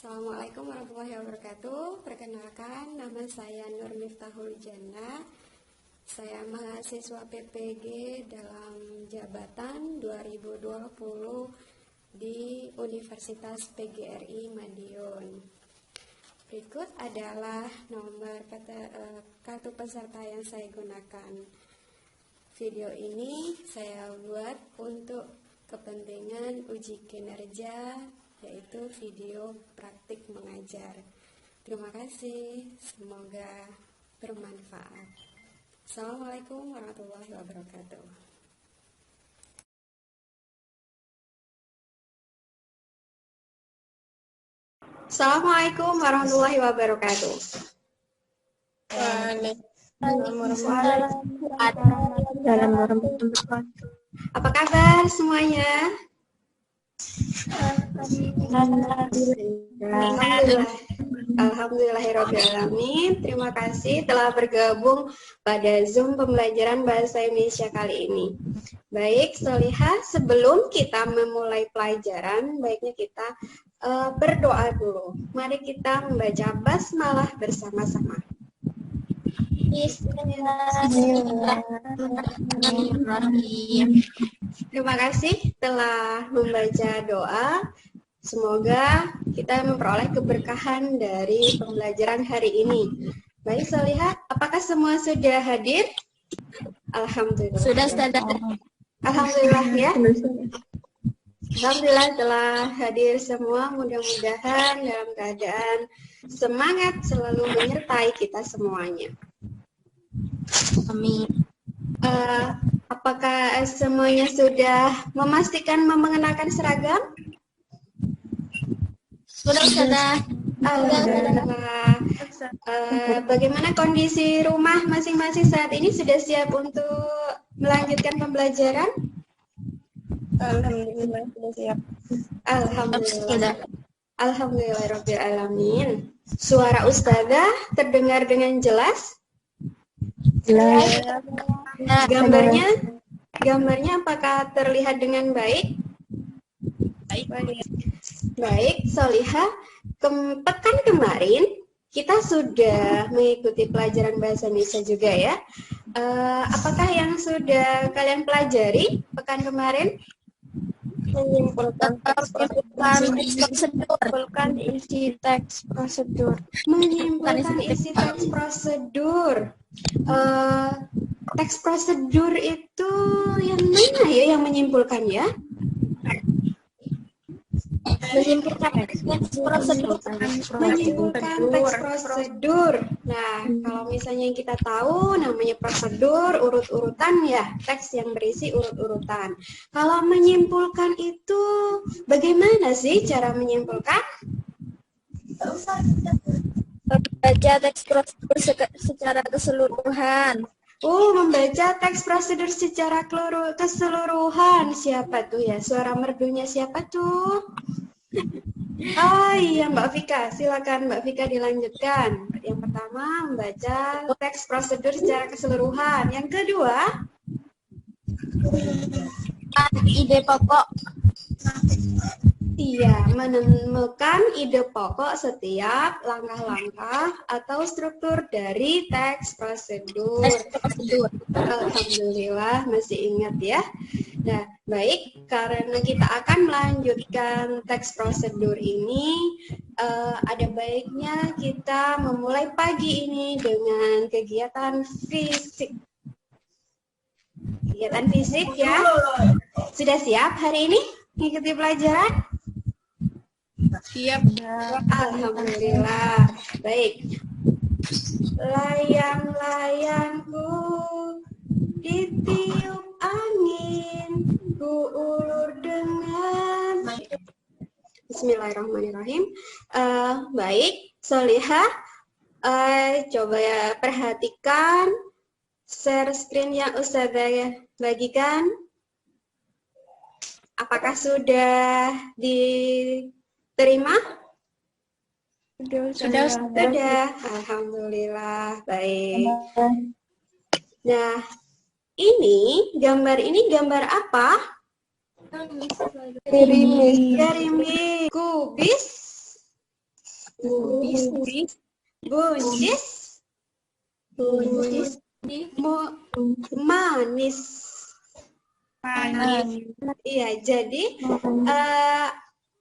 Assalamualaikum warahmatullahi wabarakatuh. Perkenalkan, nama saya Nur Miftahul Jannah. Saya mahasiswa PPG dalam jabatan 2020 di Universitas PGRI Madiun. Berikut adalah nomor kartu peserta yang saya gunakan. Video ini saya buat untuk kepentingan uji kinerja, yaitu video praktik mengajar. Terima kasih, semoga bermanfaat. Assalamualaikum warahmatullahi wabarakatuh. Assalamualaikum warahmatullahi wabarakatuh. Apa kabar semuanya? Alhamdulillahirrahmanirrahim. Terima kasih telah bergabung pada Zoom pembelajaran Bahasa Indonesia kali ini. Baik, Solihah, sebelum kita memulai pelajaran, baiknya kita berdoa dulu. Mari kita membaca basmalah bersama-sama. Bismillahirrahmanirrahim. Terima kasih telah membaca doa. Semoga kita memperoleh keberkahan dari pembelajaran hari ini. Baik, Solihah, apakah semua sudah hadir? Alhamdulillah. Sudah, Ustazah. Alhamdulillah ya. Alhamdulillah telah hadir semua. Mudah-mudahan dalam keadaan semangat selalu menyertai kita semuanya. Amin. Apakah semuanya sudah memastikan mengenakan seragam? Sudah, Ustazah. Alhamdulillah. Bagaimana kondisi rumah masing-masing saat ini? Sudah siap untuk melanjutkan pembelajaran? Alhamdulillah sudah siap. Alhamdulillah. Alhamdulillahirrahmanirrahim. Suara Ustazah terdengar dengan jelas? Jelas. Gambarnya apakah terlihat dengan baik? Baik, Solihah. Pekan kemarin kita sudah mengikuti pelajaran bahasa Indonesia juga ya. Apakah yang sudah kalian pelajari pekan kemarin? Menyimpulkan isi teks prosedur. Menyimpulkan isi teks prosedur. Teks prosedur itu yang mana ya yang menyimpulkan ya? Menyimpulkan teks prosedur. Menyimpulkan teks prosedur. Nah, kalau misalnya yang kita tahu namanya prosedur, urut-urutan ya, teks yang berisi urut-urutan. Kalau menyimpulkan itu bagaimana sih cara menyimpulkan? Membaca teks prosedur secara keseluruhan. Membaca teks prosedur secara keseluruhan. Siapa tuh ya? Suara merdunya siapa tuh? Oh iya, Mbak Vika. Silakan Mbak Vika dilanjutkan. Yang pertama, membaca teks prosedur secara keseluruhan. Yang kedua, Ide pokok. iya, menemukan ide pokok setiap langkah-langkah atau struktur dari teks prosedur. Alhamdulillah masih ingat ya. Nah, baik, karena kita akan melanjutkan teks prosedur ini, ada baiknya kita memulai pagi ini dengan kegiatan fisik. Kegiatan fisik ya. Sudah siap hari ini mengikuti pelajaran? Siap. Alhamdulillah. Baik. Layang-layangku ditiup angin, ku ulur dengan. Bismillahirrahmanirrahim. Baik, Solihah, coba ya perhatikan share screen yang Ustazah bagikan. Apakah sudah diterima? Sudah. Sudah. Alhamdulillah. Baik. Nah, ini gambar apa? Gerimis. Gerimis. Kubis. Buncis. Buncis. Buncis. Manis. Manis. Iya, jadi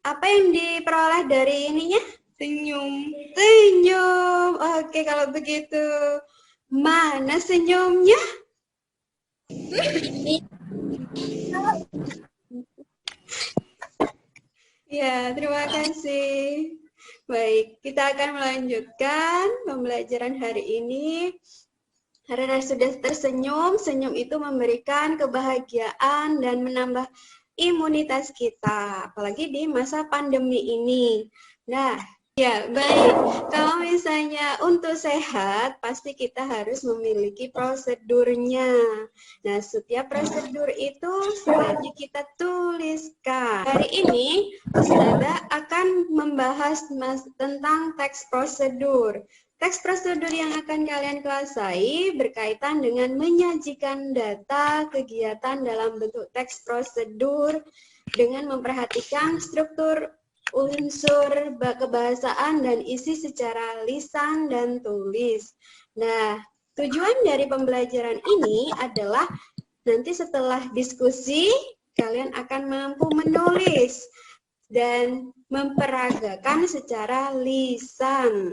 apa yang diperoleh dari ininya? Senyum. Senyum. Oke, kalau begitu. Mana senyumnya? Ya, terima kasih. Baik, kita akan melanjutkan pembelajaran hari ini. Karena sudah tersenyum, senyum itu memberikan kebahagiaan dan menambah imunitas kita, apalagi di masa pandemi ini. Nah, ya baik, kalau misalnya untuk sehat, pasti kita harus memiliki prosedurnya. Nah, setiap prosedur itu sebaiknya kita tuliskan. Hari ini, Ustazah akan membahas tentang teks prosedur. Teks prosedur yang akan kalian kuasai berkaitan dengan menyajikan data kegiatan dalam bentuk teks prosedur dengan memperhatikan struktur unsur kebahasaan dan isi secara lisan dan tulis. Nah, tujuan dari pembelajaran ini adalah nanti setelah diskusi, kalian akan mampu menulis dan memperagakan secara lisan.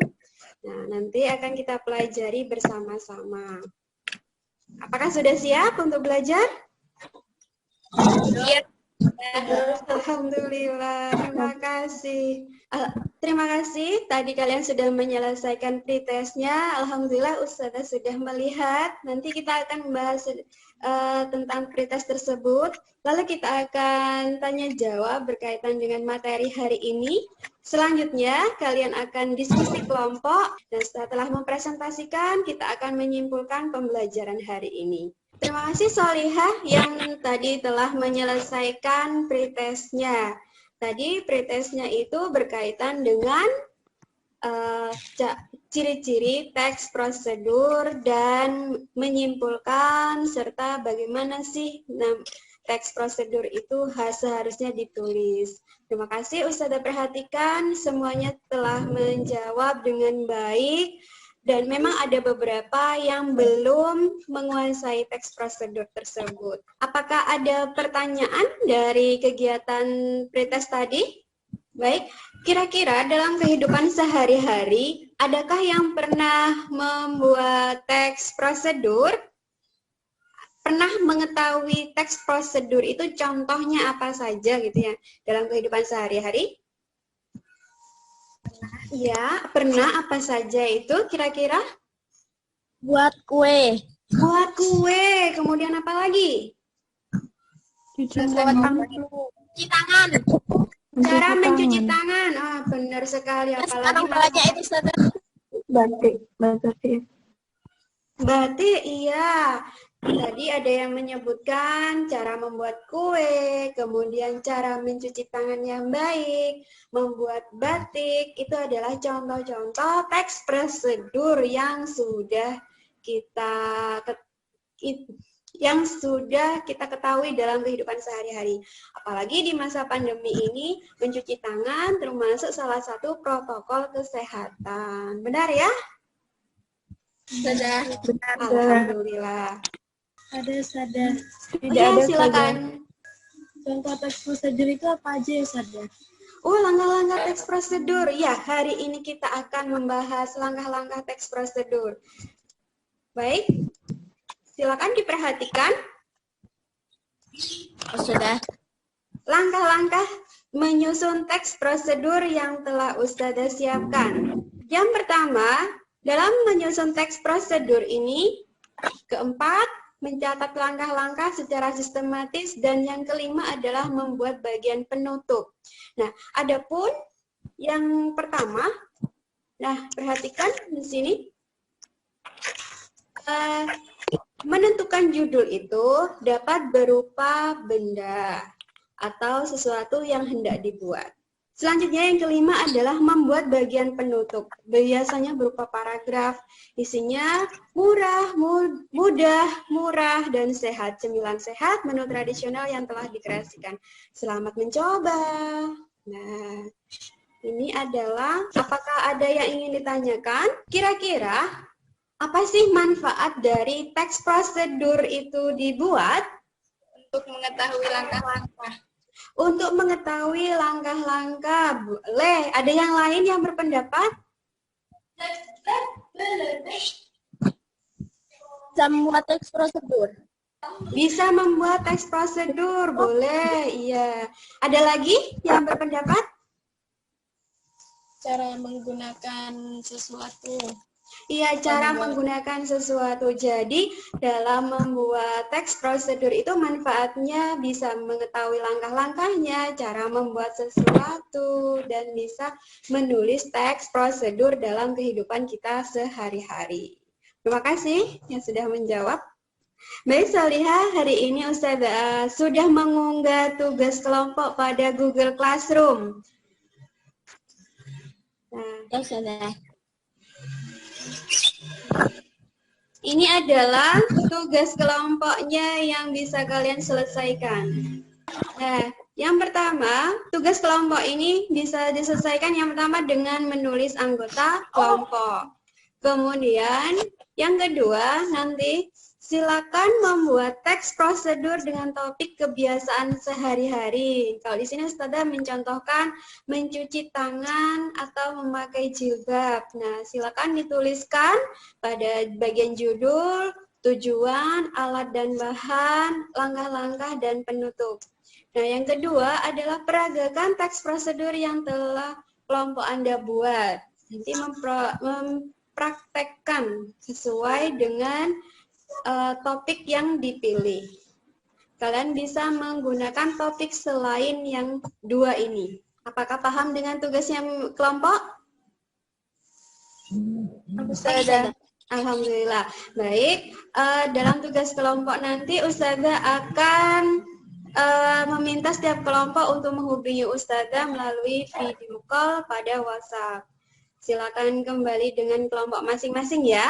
Nah, nanti akan kita pelajari bersama-sama. Apakah sudah siap untuk belajar? Iya. Alhamdulillah, terima kasih. Terima kasih, tadi kalian sudah menyelesaikan pretestnya. Alhamdulillah Ustazah sudah melihat. Nanti kita akan membahas tentang pretest tersebut. Lalu kita akan tanya jawab berkaitan dengan materi hari ini. Selanjutnya, kalian akan diskusi kelompok, dan setelah mempresentasikan, kita akan menyimpulkan pembelajaran hari ini. Terima kasih Solihah yang tadi telah menyelesaikan pretestnya. Tadi pretestnya itu berkaitan dengan ciri-ciri teks prosedur dan menyimpulkan serta bagaimana sih teks prosedur itu seharusnya ditulis. Terima kasih Ustazah, perhatikan semuanya telah menjawab dengan baik dan memang ada beberapa yang belum menguasai teks prosedur tersebut. Apakah ada pertanyaan dari kegiatan pretest tadi? Baik, kira-kira dalam kehidupan sehari-hari, adakah yang pernah membuat teks prosedur? Pernah mengetahui teks prosedur itu contohnya apa saja gitu ya dalam kehidupan sehari-hari? Ya, pernah. Apa saja itu kira-kira? Buat kue. Buat kue, kemudian apa lagi? Cuci tangan. Cara mencuci tangan. Ah, benar sekali. Apalagi Sekarang banyak itu Ustazah. batik. Batik, iya. Tadi ada yang menyebutkan cara membuat kue, kemudian cara mencuci tangan yang baik, membuat batik, itu adalah contoh-contoh teks prosedur yang sudah kita ketahui dalam kehidupan sehari-hari. Apalagi di masa pandemi ini, mencuci tangan termasuk salah satu protokol kesehatan. Benar ya? Sudah. Alhamdulillah. Ada Ustazah. Ya, silakan. Contoh teks prosedur itu apa aja ya Ustazah? Langkah-langkah teks prosedur. Ya, hari ini kita akan membahas langkah-langkah teks prosedur. Baik, silakan diperhatikan. Sudah. Langkah-langkah menyusun teks prosedur yang telah Ustazah siapkan. Yang pertama, dalam menyusun teks prosedur ini, keempat, mencatat langkah-langkah secara sistematis, dan yang kelima adalah membuat bagian penutup. Nah, adapun yang pertama, perhatikan di sini, menentukan judul itu dapat berupa benda atau sesuatu yang hendak dibuat. Selanjutnya yang kelima adalah membuat bagian penutup. Biasanya berupa paragraf, isinya mudah, murah, dan sehat. Cemilan sehat, menu tradisional yang telah dikreasikan. Selamat mencoba. Nah, ini adalah apakah ada yang ingin ditanyakan? Kira-kira apa sih manfaat dari teks prosedur itu dibuat? Untuk mengetahui langkah-langkah. Untuk mengetahui langkah-langkah. Boleh, ada yang lain yang berpendapat? Bisa membuat teks prosedur. Bisa membuat teks prosedur, boleh, iya. Ada lagi yang berpendapat? Cara menggunakan sesuatu. Iya, cara menggunakan sesuatu. Jadi, dalam membuat teks prosedur itu manfaatnya bisa mengetahui langkah-langkahnya, cara membuat sesuatu, dan bisa menulis teks prosedur dalam kehidupan kita sehari-hari. Terima kasih yang sudah menjawab. Baik, Solihah, hari ini Ustazah sudah mengunggah tugas kelompok pada Google Classroom. Nah, Ya sudah. ini adalah tugas kelompoknya yang bisa kalian selesaikan. Nah, yang pertama, tugas kelompok ini bisa diselesaikan yang pertama dengan menulis anggota kelompok. Kemudian, yang kedua, nanti silakan membuat teks prosedur dengan topik kebiasaan sehari-hari. Kalau di sini Ustazah mencontohkan mencuci tangan atau memakai jilbab. Nah, silakan dituliskan pada bagian judul, tujuan, alat dan bahan, langkah-langkah dan penutup. Nah, yang kedua adalah peragakan teks prosedur yang telah kelompok Anda buat. Nanti mempraktekkan sesuai dengan topik yang dipilih. Kalian bisa menggunakan topik selain yang dua ini. Apakah paham dengan tugasnya kelompok? Ustazah, alhamdulillah. Baik, dalam tugas kelompok nanti Ustazah akan meminta setiap kelompok untuk menghubungi Ustazah melalui video call pada WhatsApp. Silakan kembali dengan kelompok masing-masing ya.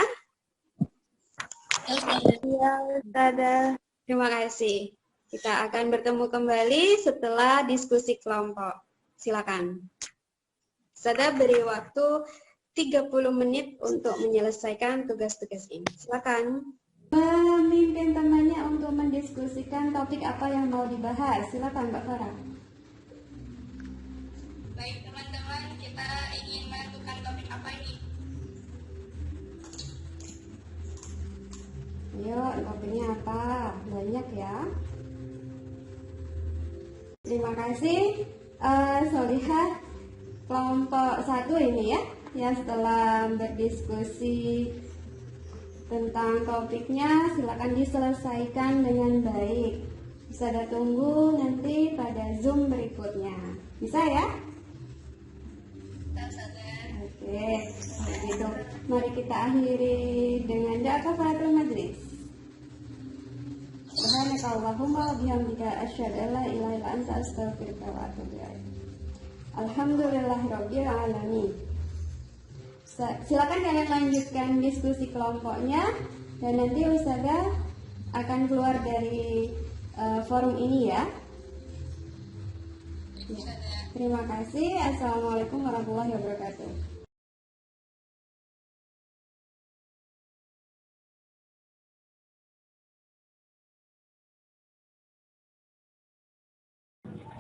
Ya, Ustazah. Terima kasih. Kita akan bertemu kembali setelah diskusi kelompok. Silakan. Ustazah beri waktu 30 menit untuk menyelesaikan tugas-tugas ini. Silakan. Memimpin temannya untuk mendiskusikan topik apa yang mau dibahas. Silakan Mbak Farah. Baik teman-teman, kita ingin menentukan topik apa ini? Ayo, topiknya apa? Banyak ya. Terima kasih. Solihah, kelompok 1 ini ya, yang setelah berdiskusi tentang topiknya, silakan diselesaikan dengan baik. Bisa ada tunggu nanti pada Zoom berikutnya. Bisa ya? Oke, begitu. Mari kita akhiri dengan doa kafaratul majlis. Subhanakallahumma wa bihamdika asyhadu an la ilaha illa anta astaghfiruka wa atubu ilaik. Alhamdulillahirabbil alamin. Silakan kalian lanjutkan diskusi kelompoknya dan nanti Ustazah akan keluar dari forum ini ya. Terima kasih. Assalamualaikum warahmatullahi wabarakatuh.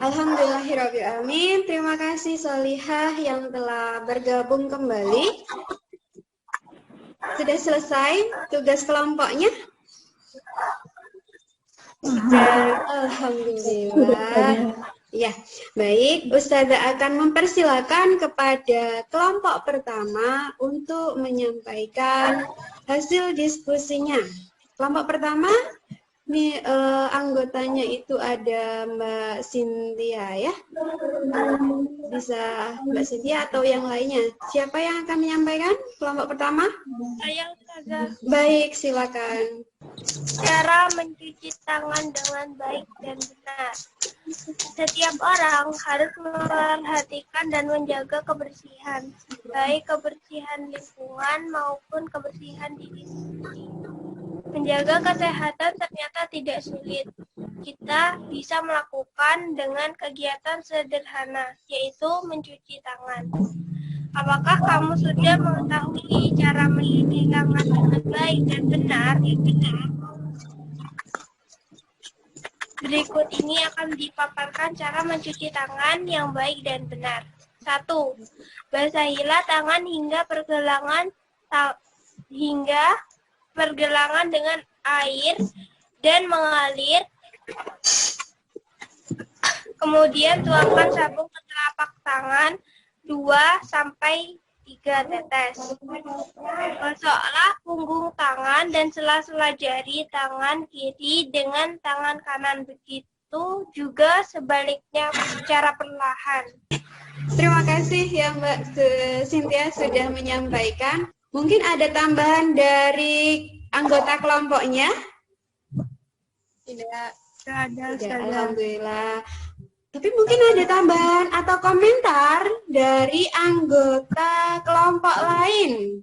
Alhamdulillahirrahmanirrahim. Terima kasih Solihah yang telah bergabung kembali. Sudah selesai tugas kelompoknya? Alhamdulillah. Ya, baik. Ustazah akan mempersilakan kepada kelompok pertama untuk menyampaikan hasil diskusinya. Kelompok pertama, ini anggotanya itu ada Mbak Cynthia ya. Bisa Mbak Cynthia atau yang lainnya. Siapa yang akan menyampaikan kelompok pertama? Saya Ustazah. Baik, silakan. Cara mencuci tangan dengan baik dan benar. Setiap orang harus memperhatikan dan menjaga kebersihan, baik kebersihan lingkungan maupun kebersihan diri sendiri. Menjaga kesehatan ternyata tidak sulit. kita bisa melakukan dengan kegiatan sederhana, yaitu mencuci tangan. Apakah kamu sudah mengetahui cara mencuci tangan dengan baik dan benar? Berikut ini akan dipaparkan cara mencuci tangan yang baik dan benar. 1. Basahilah tangan hingga pergelangan dengan air dan mengalir. Kemudian tuangkan sabun ke telapak tangan 2-3 tetes. Gosoklah punggung tangan dan sela-sela jari tangan kiri dengan tangan kanan. Begitu juga sebaliknya secara perlahan. Terima kasih ya Mbak Cynthia sudah menyampaikan. Mungkin ada tambahan dari anggota kelompoknya? Tidak ada. Alhamdulillah. Tapi mungkin ada tambahan atau komentar dari anggota kelompok lain.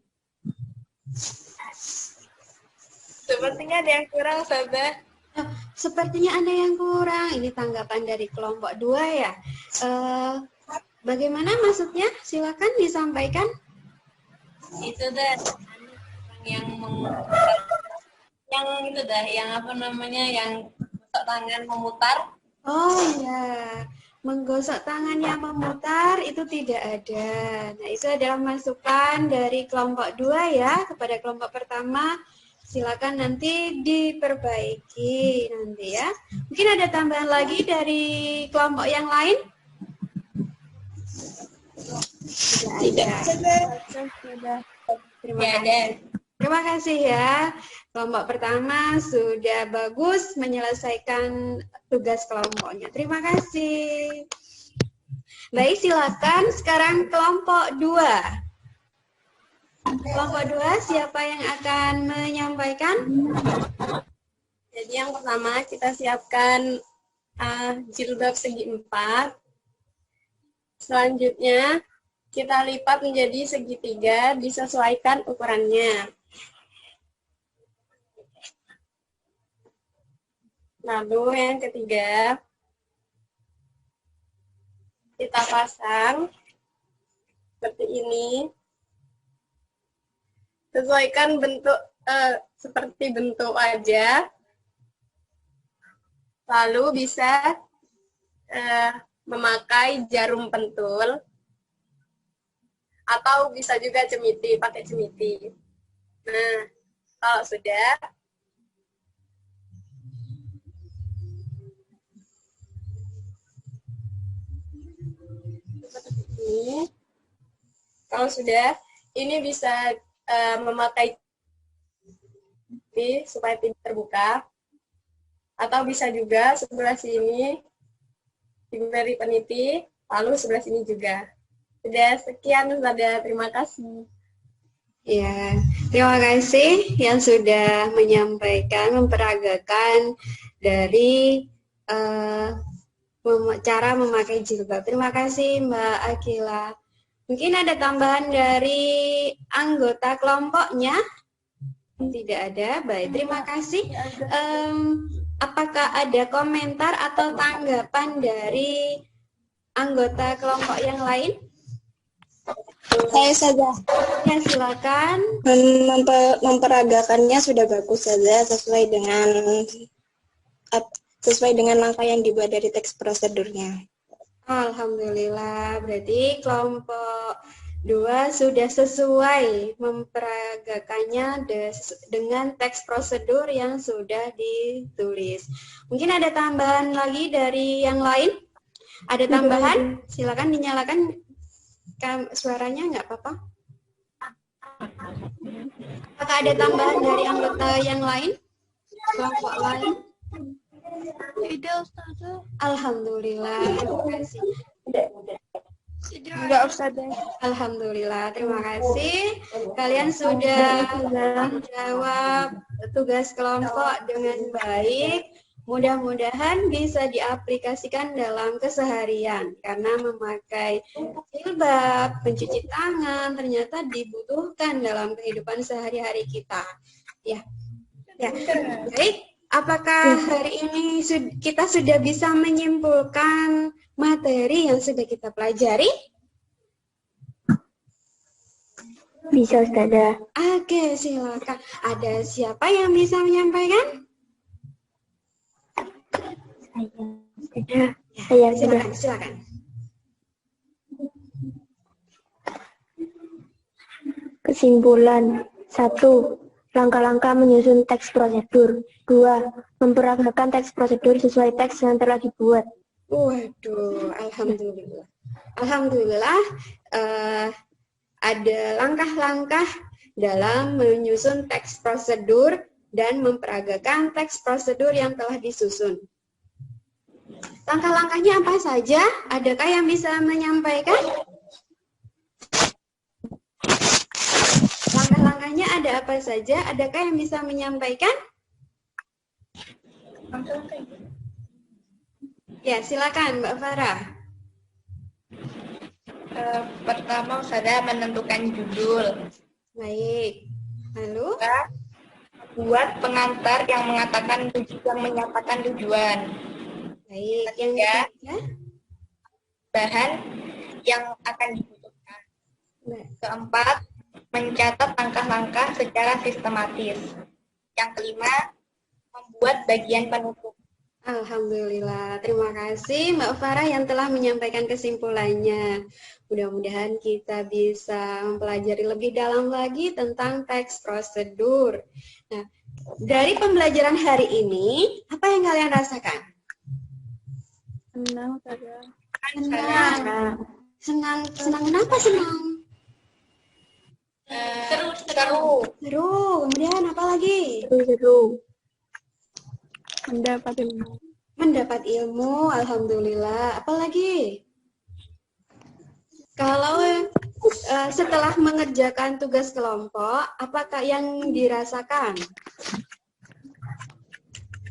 Sepertinya ada yang kurang, Sahabat. Sepertinya ada yang kurang. Ini tanggapan dari kelompok 2 ya. Bagaimana maksudnya? Silakan disampaikan. Itu dah yang itu dah yang apa namanya yang gosok tangan memutar. Oh ya, menggosok tangan yang memutar itu tidak ada. Nah, itu adalah masukan dari kelompok 2 ya kepada kelompok pertama. Silakan nanti diperbaiki nanti ya. Mungkin ada tambahan lagi dari kelompok yang lain? Tidak. Terima kasih. Terima kasih ya. Kelompok pertama sudah bagus menyelesaikan tugas kelompoknya. Terima kasih. Baik, silakan sekarang kelompok 2. Kelompok 2, siapa yang akan menyampaikan? Jadi yang pertama kita siapkan jilbab segi 4. Selanjutnya kita lipat menjadi segitiga, disesuaikan ukurannya. Lalu yang ketiga, kita pasang seperti ini. Sesuaikan bentuk seperti bentuk wajah. Lalu bisa memakai jarum pentul. Atau bisa juga cemiti, pakai cemiti. Nah, kalau sudah, seperti ini. Kalau sudah, ini bisa memakai supaya tidak terbuka. Atau bisa juga sebelah sini diberi peniti, lalu sebelah sini juga. Sudah sekian, Ustazah. Terima kasih. Ya, terima kasih yang sudah menyampaikan, memperagakan dari cara memakai jilbab. Terima kasih Mbak Akila. Mungkin ada tambahan dari anggota kelompoknya? Tidak ada. Baik, terima kasih. Apakah ada komentar atau tanggapan dari anggota kelompok yang lain? Saya saja. Ya, silakan. Memperagakannya sudah bagus saja sesuai dengan langkah yang dibuat dari teks prosedurnya. Alhamdulillah, berarti kelompok 2 sudah sesuai memperagakannya dengan teks prosedur yang sudah ditulis. Mungkin ada tambahan lagi dari yang lain? Ada tambahan? Silakan dinyalakan suaranya, nggak apa-apa. Apakah ada tambahan dari anggota yang lain? Kelompok lain? Tidak, Ustazah. Alhamdulillah, terima kasih. Tidak, Ustazah. Alhamdulillah, terima kasih. Kalian sudah menjawab tugas kelompok dengan baik. Mudah-mudahan bisa diaplikasikan dalam keseharian karena memakai jilbab, mencuci tangan ternyata dibutuhkan dalam kehidupan sehari-hari kita. Ya, baik. Apakah hari ini kita sudah bisa menyimpulkan materi yang sudah kita pelajari? Bisa, Ustazah. Oke, silakan. Ada siapa yang bisa menyampaikan? Saya Silakan, silakan. Kesimpulan. 1. Langkah-langkah menyusun teks prosedur. 2. Memperagakan teks prosedur sesuai teks yang telah dibuat. Waduh, alhamdulillah. Alhamdulillah ada langkah-langkah dalam menyusun teks prosedur dan memperagakan teks prosedur yang telah disusun. Langkah-langkahnya apa saja? Adakah yang bisa menyampaikan? Langkah-langkahnya ada apa saja? Adakah yang bisa menyampaikan? Ya, silakan Mbak Farah. Pertama, Ustazah menentukan judul. Baik. Lalu? Buat pengantar yang menyatakan tujuan. Baik. Yang Ketiga, ketiga? bahan yang akan dibutuhkan. Keempat, mencatat langkah-langkah secara sistematis. Yang kelima, membuat bagian penutup. Alhamdulillah. Terima kasih Mbak Farah yang telah menyampaikan kesimpulannya. Mudah-mudahan kita bisa mempelajari lebih dalam lagi tentang teks prosedur. Nah, dari pembelajaran hari ini, apa yang kalian rasakan? Senang, Ustazah. Senang. Senang kenapa senang? Seru. Seru. Kemudian apa lagi? Seru. Mendapat ilmu. Mendapat ilmu, alhamdulillah. Apa lagi? Kalau setelah mengerjakan tugas kelompok, apakah yang dirasakan?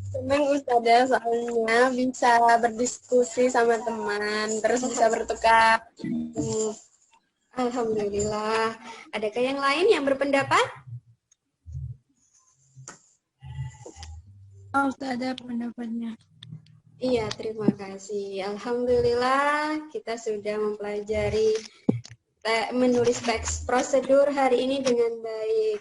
Senang Ustazah, soalnya bisa berdiskusi sama teman, terus bisa bertukar. Alhamdulillah. Adakah yang lain yang berpendapat? Oh, Ustazah pendapatnya. Iya, terima kasih. Alhamdulillah, kita sudah mempelajari menulis teks prosedur hari ini dengan baik.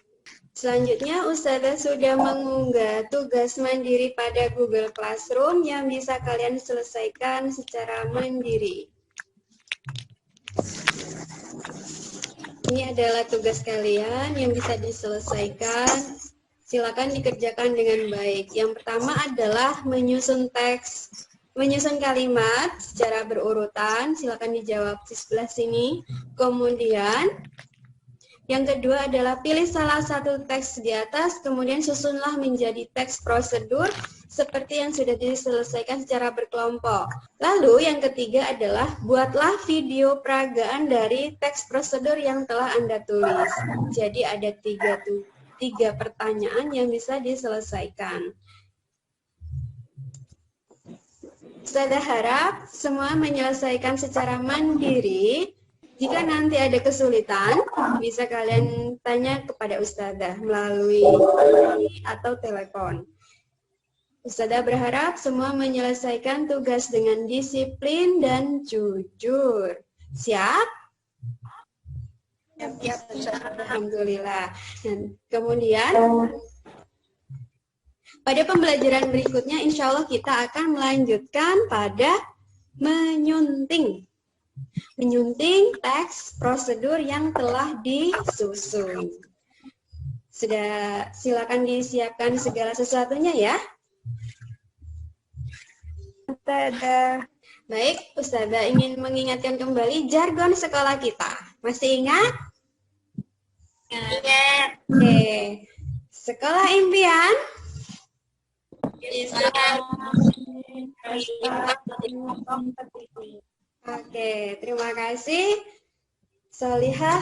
Selanjutnya, Ustazah sudah mengunggah tugas mandiri pada Google Classroom yang bisa kalian selesaikan secara mandiri. Ini adalah tugas kalian yang bisa diselesaikan. Silakan dikerjakan dengan baik. Yang pertama adalah menyusun teks, menyusun kalimat secara berurutan. Silakan dijawab di sebelah sini. Kemudian, yang kedua adalah pilih salah satu teks di atas, kemudian susunlah menjadi teks prosedur seperti yang sudah diselesaikan secara berkelompok. Lalu yang ketiga adalah buatlah video peragaan dari teks prosedur yang telah Anda tulis. Jadi ada tiga pertanyaan yang bisa diselesaikan. Saya harap semua menyelesaikan secara mandiri. Jika nanti ada kesulitan, bisa kalian tanya kepada Ustazah melalui atau telepon. Ustazah berharap semua menyelesaikan tugas dengan disiplin dan jujur. Siap? Alhamdulillah. Dan kemudian pada pembelajaran berikutnya insya Allah kita akan melanjutkan pada menyunting teks prosedur yang telah disusun. Sudah, silakan disiapkan segala sesuatunya ya. Ustazah. Baik, Ustazah ingin mengingatkan kembali jargon sekolah kita. Masih ingat? Ingat. Oke. Sekolah impian. Oke, terima kasih Solihah.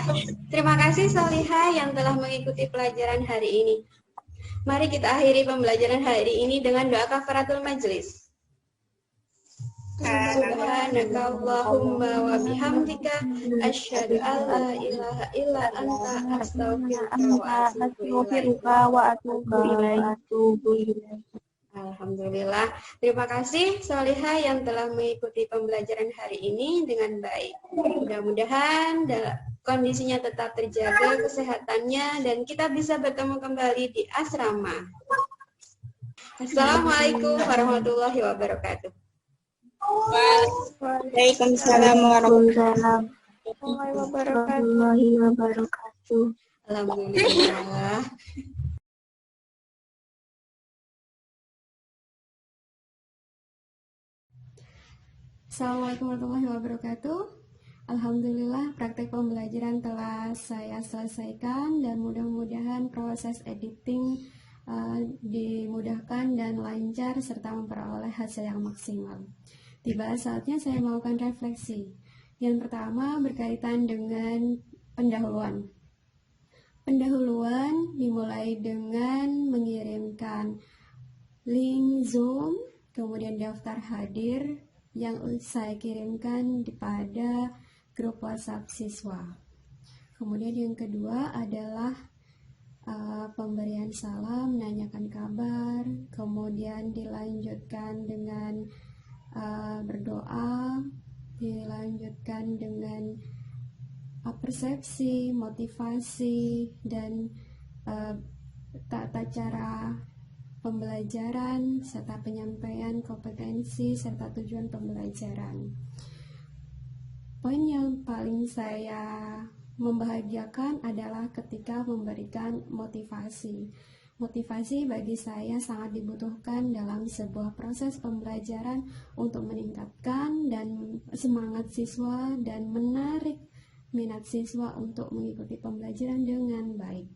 Terima kasih Solihah yang telah mengikuti pelajaran hari ini. Mari kita akhiri pembelajaran hari ini dengan doa kafaratul majelis. Subhanaka Allahumma wa bihamdika asyhadu an la ilaha illa anta astaghfiruka wa atubu ilaik. Alhamdulillah. Terima kasih Solihah yang telah mengikuti pembelajaran hari ini dengan baik. Mudah-mudahan kondisinya tetap terjaga, kesehatannya, dan kita bisa bertemu kembali di asrama. Assalamualaikum warahmatullahi wabarakatuh. Waalaikumsalam warahmatullahi wabarakatuh. Alhamdulillah. Assalamualaikum warahmatullahi wabarakatuh. Alhamdulillah praktek pembelajaran telah saya selesaikan dan mudah-mudahan proses editing dimudahkan dan lancar serta memperoleh hasil yang maksimal. Tiba saatnya saya melakukan refleksi. Yang pertama berkaitan dengan pendahuluan. Pendahuluan dimulai dengan mengirimkan link Zoom, kemudian daftar hadir yang saya kirimkan pada grup WhatsApp siswa. Kemudian yang kedua adalah pemberian salam, menanyakan kabar, kemudian dilanjutkan dengan berdoa, dilanjutkan dengan persepsi, motivasi, dan tata cara pembelajaran, serta penyampaian kompetensi, serta tujuan pembelajaran. Poin yang paling saya membahagiakan adalah ketika memberikan motivasi. Motivasi bagi saya sangat dibutuhkan dalam sebuah proses pembelajaran untuk meningkatkan dan semangat siswa dan menarik minat siswa untuk mengikuti pembelajaran dengan baik.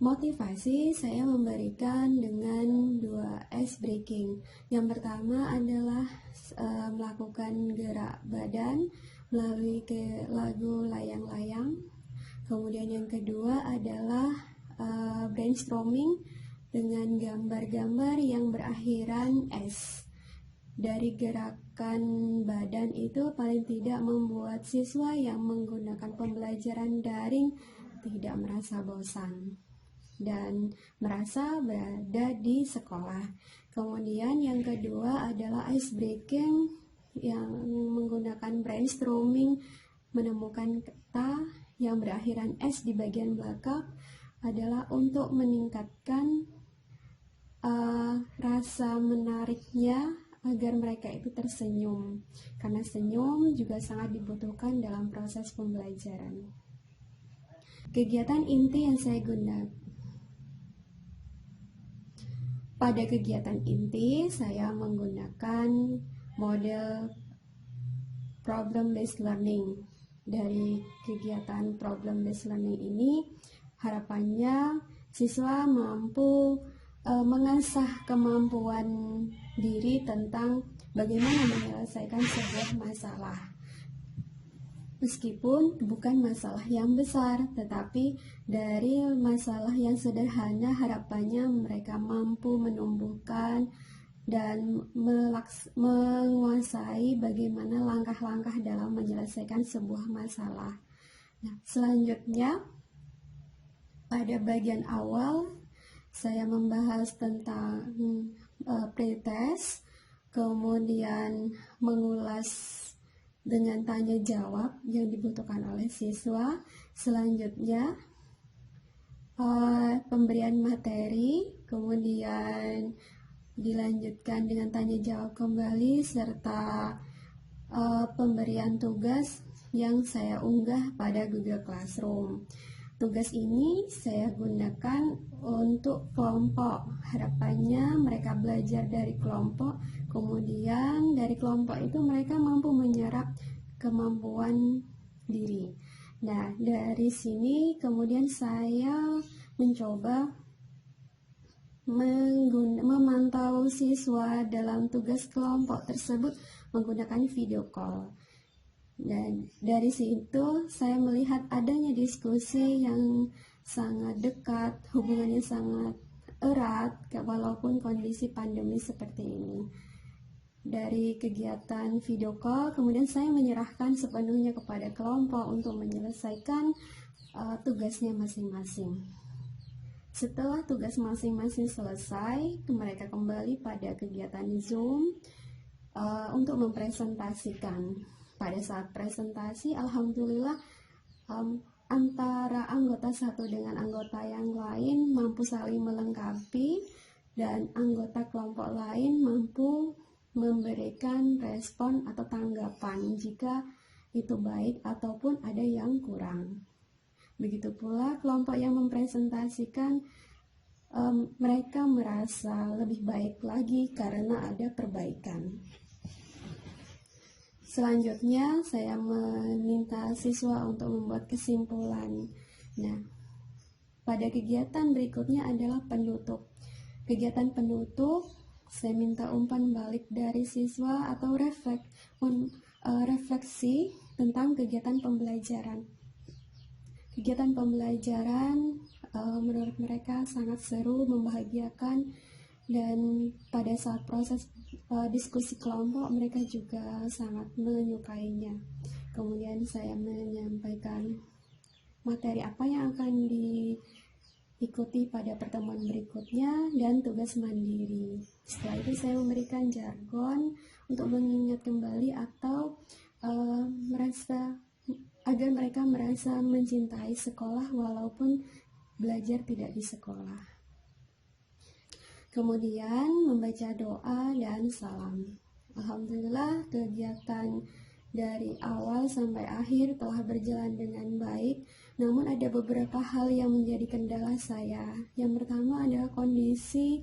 Motivasi saya memberikan dengan 2 ice breaking. Yang pertama adalah melakukan gerak badan melalui lagu layang-layang. Kemudian yang kedua adalah brainstorming dengan gambar-gambar yang berakhiran S. Dari gerakan badan itu paling tidak membuat siswa yang menggunakan pembelajaran daring tidak merasa bosan dan merasa berada di sekolah. Kemudian yang kedua adalah ice breaking yang menggunakan brainstorming, menemukan kata yang berakhiran S di bagian belakang adalah untuk meningkatkan rasa menariknya agar mereka itu tersenyum, karena senyum juga sangat dibutuhkan dalam proses pembelajaran. Kegiatan inti yang saya gunakan. Pada kegiatan inti, saya menggunakan model problem-based learning. Dari kegiatan problem-based learning ini, harapannya siswa mampu mengasah kemampuan diri tentang bagaimana menyelesaikan sebuah masalah. Meskipun bukan masalah yang besar, tetapi dari masalah yang sederhana harapannya mereka mampu menumbuhkan dan menguasai bagaimana langkah-langkah dalam menyelesaikan sebuah masalah. Nah, selanjutnya pada bagian awal saya membahas tentang pretest, kemudian mengulas dengan tanya jawab yang dibutuhkan oleh siswa. Selanjutnya pemberian materi, kemudian dilanjutkan dengan tanya jawab kembali serta pemberian tugas yang saya unggah pada Google Classroom. Tugas ini saya gunakan untuk kelompok. Harapannya mereka belajar dari kelompok, kemudian dari kelompok itu mereka mampu menyerap kemampuan diri. Nah, dari sini kemudian saya mencoba memantau siswa dalam tugas kelompok tersebut menggunakan video call. Dan dari situ saya melihat adanya diskusi yang sangat dekat, hubungannya sangat erat walaupun kondisi pandemi seperti ini. Dari kegiatan video call, kemudian saya menyerahkan sepenuhnya kepada kelompok untuk menyelesaikan tugasnya masing-masing. Setelah tugas masing-masing selesai, mereka kembali pada kegiatan Zoom untuk mempresentasikan. Pada saat presentasi, alhamdulillah antara anggota satu dengan anggota yang lain mampu saling melengkapi, dan anggota kelompok lain mampu memberikan respon atau tanggapan jika itu baik ataupun ada yang kurang. Begitu pula kelompok yang mempresentasikan, mereka merasa lebih baik lagi karena ada perbaikan. Selanjutnya saya meminta siswa untuk membuat kesimpulan. Nah, pada kegiatan berikutnya adalah penutup. Kegiatan penutup, saya minta umpan balik dari siswa atau refleksi tentang kegiatan pembelajaran. Kegiatan pembelajaran menurut mereka sangat seru, membahagiakan, dan pada saat proses diskusi kelompok mereka juga sangat menyukainya. Kemudian saya menyampaikan materi apa yang akan diikuti pada pertemuan berikutnya dan tugas mandiri. Setelah itu saya memberikan jargon untuk mengingat kembali atau agar mereka merasa mencintai sekolah walaupun belajar tidak di sekolah. Kemudian membaca doa dan salam. Alhamdulillah kegiatan dari awal sampai akhir telah berjalan dengan baik, namun ada beberapa hal yang menjadi kendala saya. Yang pertama adalah kondisi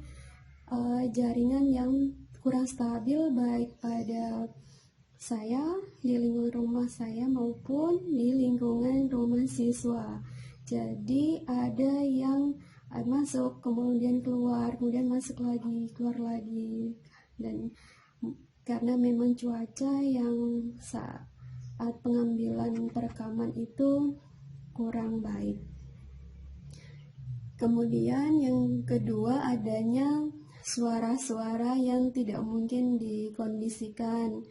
jaringan yang kurang stabil baik pada saya di lingkungan rumah saya maupun di lingkungan rumah siswa. Jadi ada yang masuk, kemudian keluar, kemudian masuk lagi, keluar lagi, dan karena memang cuaca yang saat pengambilan perekaman itu kurang baik. Kemudian yang kedua adanya suara-suara yang tidak mungkin dikondisikan.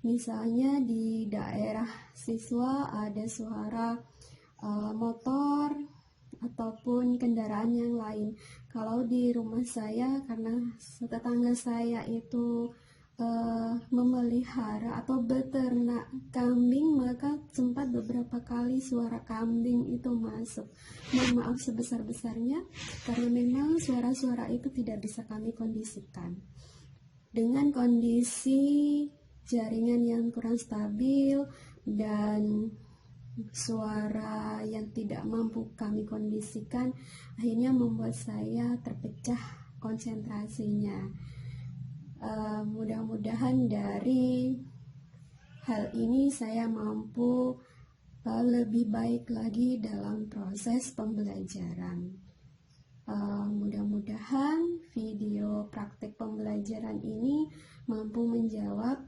Misalnya di daerah siswa ada suara motor ataupun kendaraan yang lain. Kalau di rumah saya, karena tetangga saya itu memelihara atau beternak kambing, maka sempat beberapa kali suara kambing itu masuk. Mohon maaf sebesar-besarnya karena memang suara-suara itu tidak bisa kami kondisikan. Dengan kondisi jaringan yang kurang stabil dan suara yang tidak mampu kami kondisikan, akhirnya membuat saya terpecah konsentrasinya. Mudah-mudahan dari hal ini saya mampu lebih baik lagi dalam proses pembelajaran. Mudah-mudahan video praktek pembelajaran ini mampu menjawab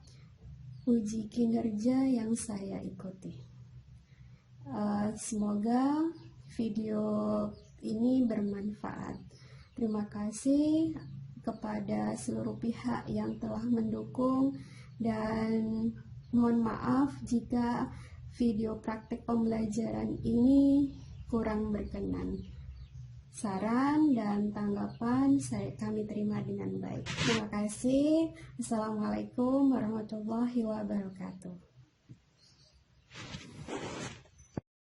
uji kinerja yang saya ikuti. Semoga video ini bermanfaat. Terima kasih kepada seluruh pihak yang telah mendukung, dan mohon maaf jika video praktek pembelajaran ini kurang berkenan. Saran dan tanggapan kami terima dengan baik. Terima kasih. Assalamualaikum warahmatullahi wabarakatuh.